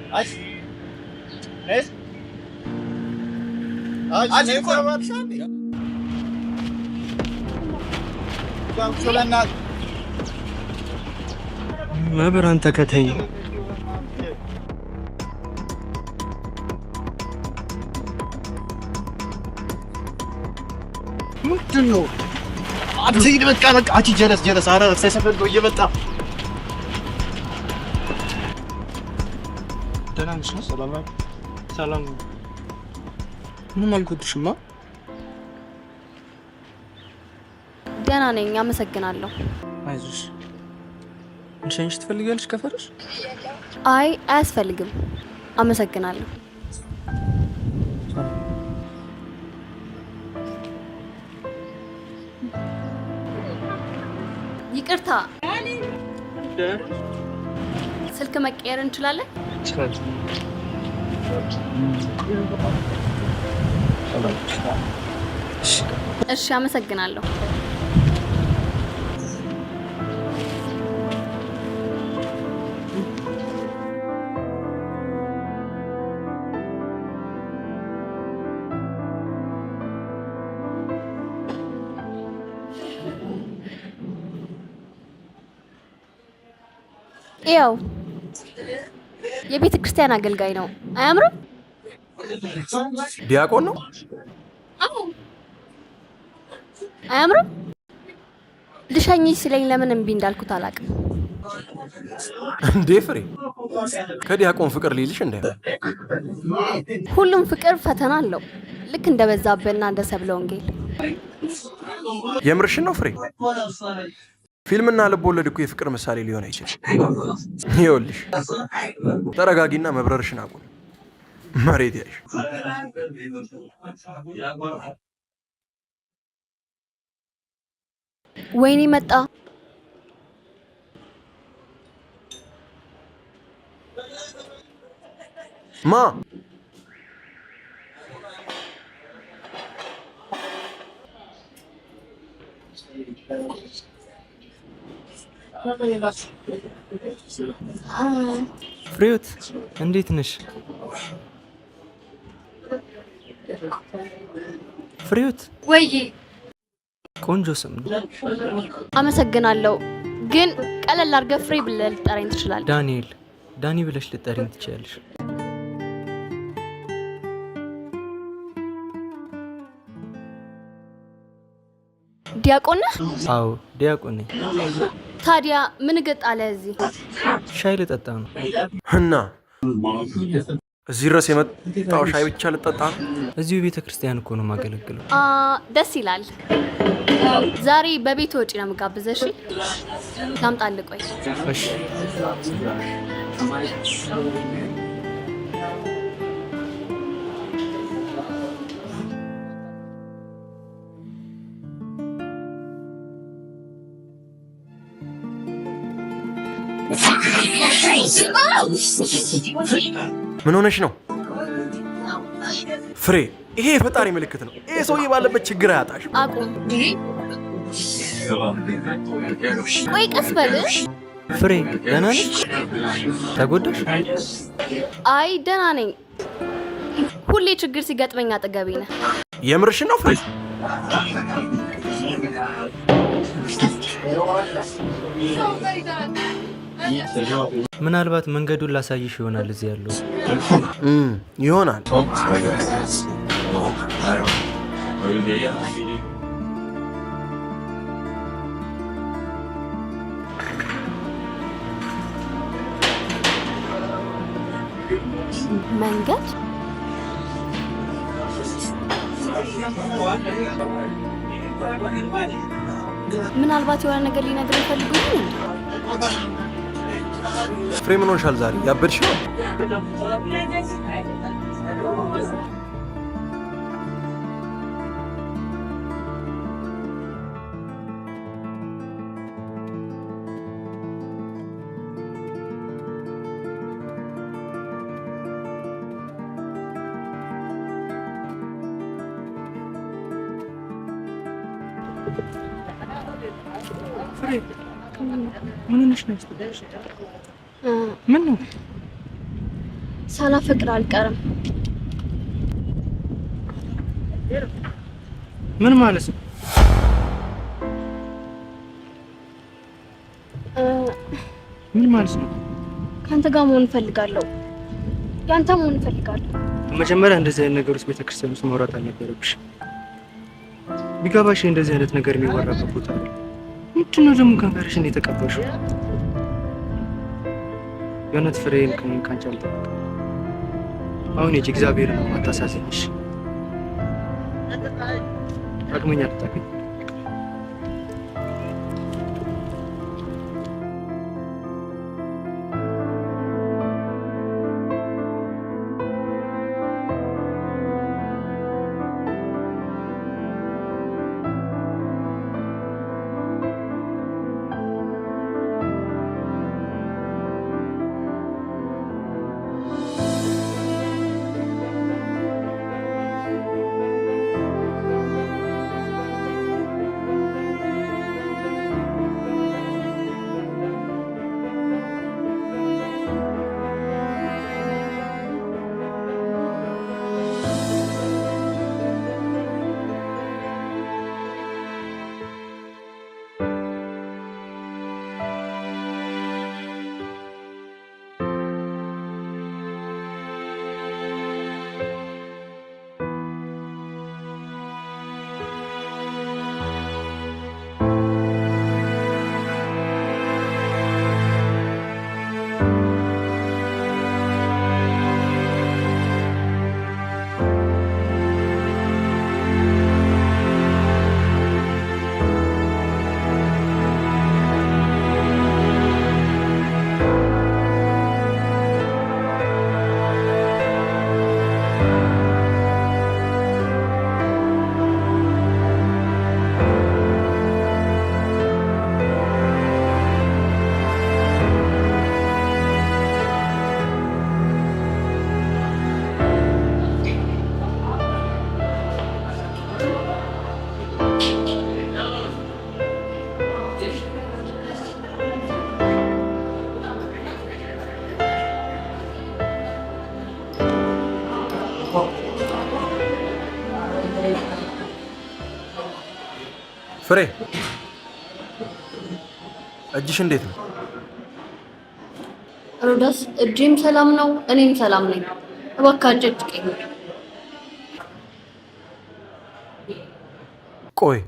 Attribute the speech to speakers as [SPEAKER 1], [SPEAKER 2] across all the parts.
[SPEAKER 1] ايش ايش اجي يكون شامي كم شلنا
[SPEAKER 2] ما برانت كتي ምንድነው አትይድ በቃ አቺ ጀለስ አረ ሰፈር ነው እየመጣ ደህና ነሽ? ሰላም ምንም አልጎድሽማ?
[SPEAKER 3] ደህና ነኝ አመሰግናለሁ።
[SPEAKER 2] አይዞሽ። እንሸኝሽ ትፈልጊያለሽ ከፈረሽ?
[SPEAKER 3] አይ አያስፈልግም አመሰግናለሁ። ይቅርታ ስልክ መቀየር እንችላለን? እሺ አመሰግናለሁ። ያው የቤተ ክርስቲያን አገልጋይ ነው። አያምርም?
[SPEAKER 4] ዲያቆን ነው።
[SPEAKER 3] አዎ አያምርም? ልሸኝሽ ሲለኝ ለምን እምቢ እንዳልኩት አላውቅም።
[SPEAKER 4] እንዴ ፍሬ ከዲያቆን ፍቅር ሊልሽ እንደ
[SPEAKER 3] ሁሉም ፍቅር ፈተና አለው። ልክ እንደ በዛብህና እንደ ሰብለ ወንጌል።
[SPEAKER 4] የምርሽን ነው ፍሬ? ፊልምና ልብ ወለድ እኮ የፍቅር ምሳሌ ሊሆን አይችልም። ይኸውልሽ ተረጋጊና መብረርሽን አቁም። መሬት ያይሽ።
[SPEAKER 3] ወይኔ መጣ።
[SPEAKER 4] ማ
[SPEAKER 2] ፍሬዎት እንዴት ነሽ? ፍሬዎት
[SPEAKER 3] ወይ
[SPEAKER 2] ቆንጆ ስም ነው።
[SPEAKER 3] አመሰግናለሁ። ግን ቀለል አድርገህ ፍሬ ብለህ ልጠራኝ ትችላለህ።
[SPEAKER 2] ዳንኤል ዳኒ ብለሽ ልጠሪኝ ትችያለሽ።
[SPEAKER 3] ዲያቆን ነህ?
[SPEAKER 2] አዎ ዲያቆን ነኝ።
[SPEAKER 3] ታዲያ ምን ገጣለ እዚህ?
[SPEAKER 2] ሻይ ልጠጣ ነው።
[SPEAKER 4] እና እዚህ ድረስ የመጣው ሻይ ብቻ ልጠጣ ነው?
[SPEAKER 2] እዚሁ ቤተ ክርስቲያን እኮ ነው የማገለግለው።
[SPEAKER 3] ደስ ይላል። ዛሬ በቤት ወጪ ነው የምጋብዘሽ። ላምጣልህ? ቆይ
[SPEAKER 2] እሺ።
[SPEAKER 4] ምን ሆነሽ ነው ፍሬ? ይሄ የፈጣሪ ምልክት ነው። ይሄ ሰውዬ ባለበት ችግር አያጣሽ።
[SPEAKER 3] አቁም። ቆይ ቀስ በል
[SPEAKER 2] ፍሬ። ደህና ነሽ? ተጎዳሽ?
[SPEAKER 3] አይ ደህና ነኝ። ሁሌ ችግር ሲገጥመኝ አጠገቤ ነህ።
[SPEAKER 4] የምርሽን ነው ፍሬ?
[SPEAKER 2] ምናልባት መንገዱን ላሳይሽ ይሆናል እዚህ ያለው
[SPEAKER 4] ይሆናል።
[SPEAKER 3] መንገድ ምናልባት የሆነ ነገር ሊነግረኝ ፈልጎ ይሆናል።
[SPEAKER 4] ፍሬ ምን ሆነሻል ዛሬ? ያበድሽ ነው?
[SPEAKER 2] ፍሬ ምን ሆነሽ ነው? ምን ነው?
[SPEAKER 3] ሳላፈቅር አልቀርም።
[SPEAKER 2] ምን ማለት ነው? ምን ማለት ነው?
[SPEAKER 3] ካንተ ጋር መሆን እፈልጋለሁ። ያንተ መሆን እፈልጋለሁ።
[SPEAKER 2] መጀመሪያ እንደዚህ አይነት ነገር ውስጥ ቤተክርስቲያን ውስጥ ማውራት አልነበረብሽ። ቢገባሽ እንደዚህ አይነት ነገር የሚወራበት ቦታ ነው። ምንድነው ደግሞ ከንፈርሽን የተቀባሽው? የእውነት ፍሬን ካንቺ አልጠበቅም። አሁን የእጅ እግዚአብሔር ነው ማታሳዝንሽ። ዳግመኛ ልታገኝ
[SPEAKER 4] ፍሬ እጅሽ እንዴት ነው?
[SPEAKER 3] ሮዳስ እጄም ሰላም ነው፣ እኔም ሰላም ነኝ። እባክህ አጨጭቀኝ።
[SPEAKER 4] ቆይ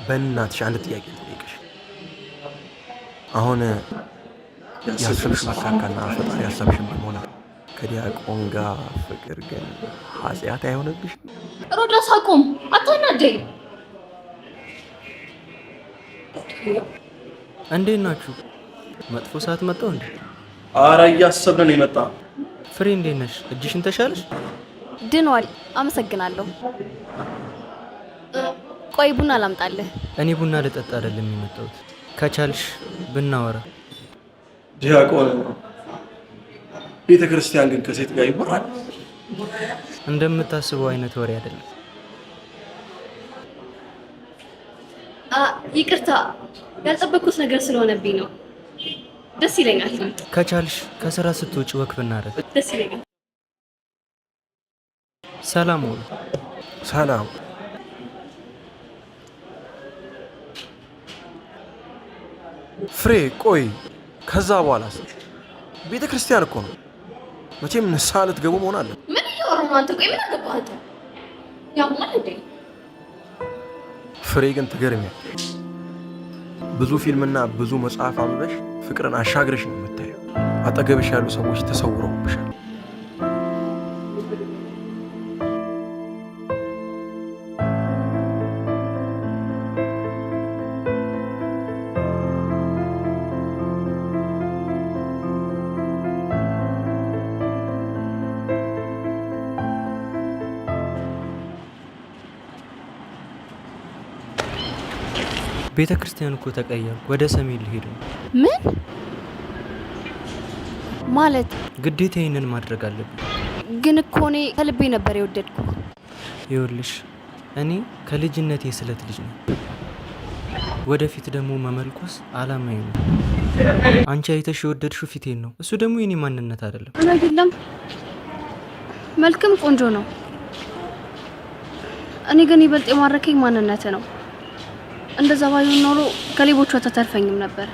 [SPEAKER 4] በእናትሽ አንድ ጥያቄ ልጠይቅሽ። አሁን ያሰብሽ መሳካና ፈጣሪ ያሰብሽን ቢሞላ ከዲያቆን ጋር ፍቅር ግን ኃጢአት አይሆንብሽ?
[SPEAKER 3] ሮዳስ አቁም፣ አታናደኝ።
[SPEAKER 2] እንዴት ናችሁ? መጥፎ ሰዓት መጣው እንዴ?
[SPEAKER 1] አረ እያሰብን ነው የመጣ።
[SPEAKER 2] ፍሬ እንዴት ነሽ? እጅሽን ተሻለሽ?
[SPEAKER 3] ድኗል። አመሰግናለሁ። ቆይ ቡና ላምጣልህ።
[SPEAKER 2] እኔ ቡና ልጠጣ አይደለም የመጣሁት። ከቻልሽ ብናወራ።
[SPEAKER 1] ዲያቆን ቤተ ክርስቲያን ግን ከሴት ጋር ይወራል?
[SPEAKER 2] እንደምታስበው አይነት ወሬ አይደለም።
[SPEAKER 3] ይቅርታ ያልጠበቅኩት ነገር ስለሆነብኝ ነው። ደስ ይለኛል።
[SPEAKER 2] ከቻልሽ ከስራ ስትወጪ ወክ ብናደርግ
[SPEAKER 3] ደስ ይለኛል።
[SPEAKER 2] ሰላም ሁሉ።
[SPEAKER 4] ሰላም። ፍሬ ቆይ ከዛ በኋላስ? ቤተ ክርስቲያን እኮ ነው። መቼም ንስሐ ልትገቡ መሆን አለ።
[SPEAKER 3] ምን እያወራህ ነው አንተ? ቆይ ምን አገባህ አንተ? ያማል እንዴ?
[SPEAKER 4] ፍሬ ግን ትገርሚያለሽ። ብዙ ፊልምና ብዙ መጽሐፍ አንብበሽ ፍቅርን አሻግረሽ ነው የምታየው። አጠገብሽ ያሉ ሰዎች ተሰውረውብሻል።
[SPEAKER 2] ቤተ ክርስቲያን እኮ ተቀየርኩ። ወደ ሰሜን ልሄድ ነው።
[SPEAKER 3] ምን ማለት?
[SPEAKER 2] ግዴታ ይህንን ማድረግ አለብኝ።
[SPEAKER 3] ግን እኮ እኔ ከልቤ ነበር የወደድኩ።
[SPEAKER 2] ይኸውልሽ እኔ ከልጅነቴ ስለት ልጅ ነው። ወደፊት ደግሞ መመልኮስ አላማዬ ነው። አንቺ አይተሽ የወደድሽው ፊቴን ነው። እሱ ደግሞ የኔ ማንነት አይደለም።
[SPEAKER 3] አይደለም፣ መልክም ቆንጆ ነው። እኔ ግን ይበልጥ የማረከኝ ማንነት ነው። እንደዛ ባይሆን ኖሮ ከሌቦቹ ተተርፈኝም ነበር።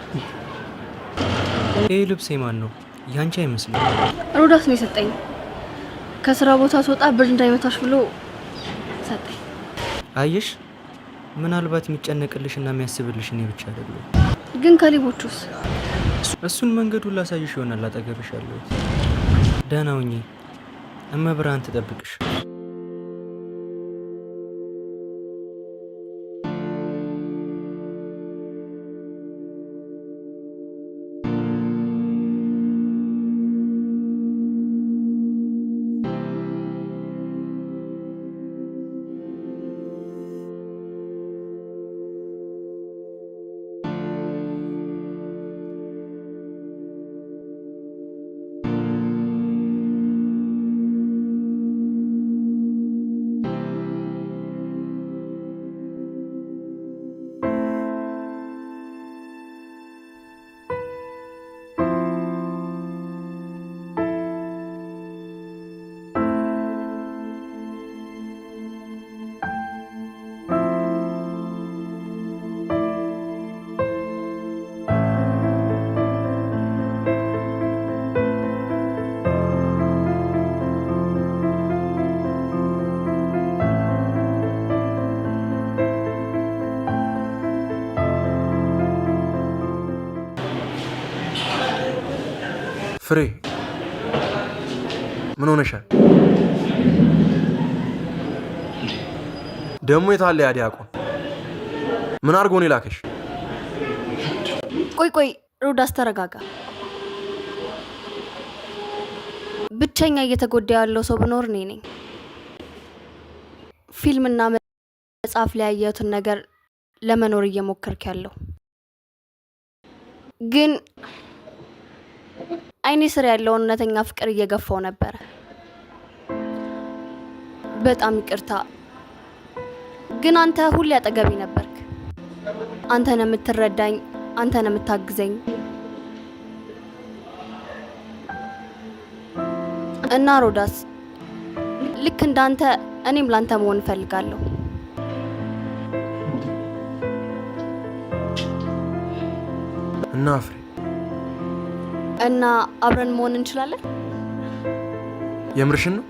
[SPEAKER 2] ይሄ ልብስ የማን ነው? ያንቺ አይመስልም።
[SPEAKER 3] ሮዳስ ነው የሰጠኝ። ከስራ ቦታ ስወጣ ብር እንዳይመታሽ ብሎ ሰጠኝ።
[SPEAKER 2] አየሽ፣ ምናልባት የሚጨነቅልሽና የሚያስብልሽ እኔ ብቻ አይደለም።
[SPEAKER 3] ግን ከሌቦቹስ?
[SPEAKER 2] እሱን መንገዱን ላሳይሽ ይሆናል። አጠገብሽ ያለው ደህና ሁኚ። እመብርሃን ትጠብቅሽ።
[SPEAKER 4] ፍሬ ምን ሆነሻል? ደግሞ የታለ ያ ዲያቆን? ምን አድርጎ ነው የላከሽ?
[SPEAKER 3] ቆይ ሮዳስ ተረጋጋ። ብቸኛ እየተጎዳ ያለው ሰው ብኖር እኔ ነኝ። ፊልምና መጽሐፍ ላይ ያየሁትን ነገር ለመኖር እየሞከርክ ያለው ግን አይኔ ስር ያለውን እውነተኛ ፍቅር እየገፋው ነበር። በጣም ይቅርታ፣ ግን አንተ ሁሌ አጠገቤ ነበርክ። አንተ ነህ የምትረዳኝ፣ አንተ ነህ የምታግዘኝ እና ሮዳስ ልክ እንዳንተ እኔም ላንተ መሆን እፈልጋለሁ
[SPEAKER 4] እና ፍሬ
[SPEAKER 3] እና አብረን መሆን እንችላለን።
[SPEAKER 4] የምርሽን ነው?